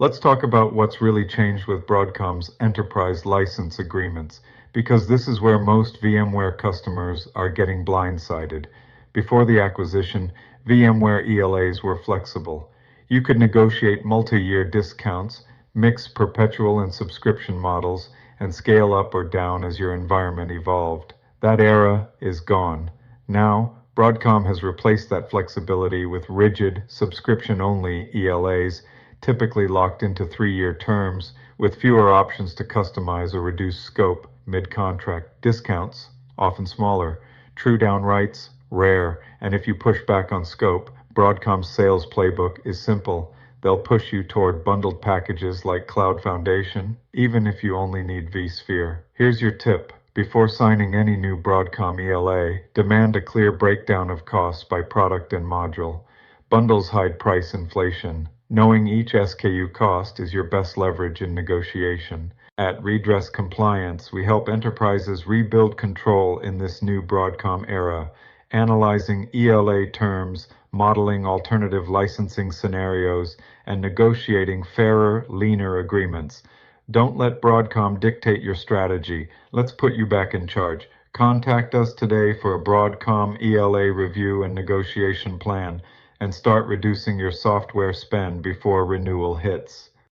Let's talk about what's really changed with Broadcom's enterprise license agreements, because this is where most VMware customers are getting blindsided. Before the acquisition, VMware ELAs were flexible. You could negotiate multi-year discounts, mix perpetual and subscription models, and scale up or down as your environment evolved. That era is gone. Now, Broadcom has replaced that flexibility with rigid, subscription-only ELAs, typically locked into 3-year terms, with fewer options to customize or reduce scope mid-contract. Discounts, often smaller. True down rights, rare. And if you push back on scope, Broadcom's sales playbook is simple. They'll push you toward bundled packages like Cloud Foundation, even if you only need vSphere. Here's your tip. Before signing any new Broadcom ELA, demand a clear breakdown of costs by product and module. Bundles hide price inflation. Knowing each SKU cost is your best leverage in negotiation. At Redress Compliance, we help enterprises rebuild control in this new Broadcom era, analyzing ELA terms, modeling alternative licensing scenarios, and negotiating fairer, leaner agreements. Don't let Broadcom dictate your strategy. Let's put you back in charge. Contact us today for a Broadcom ELA review and negotiation plan, and start reducing your software spend before renewal hits.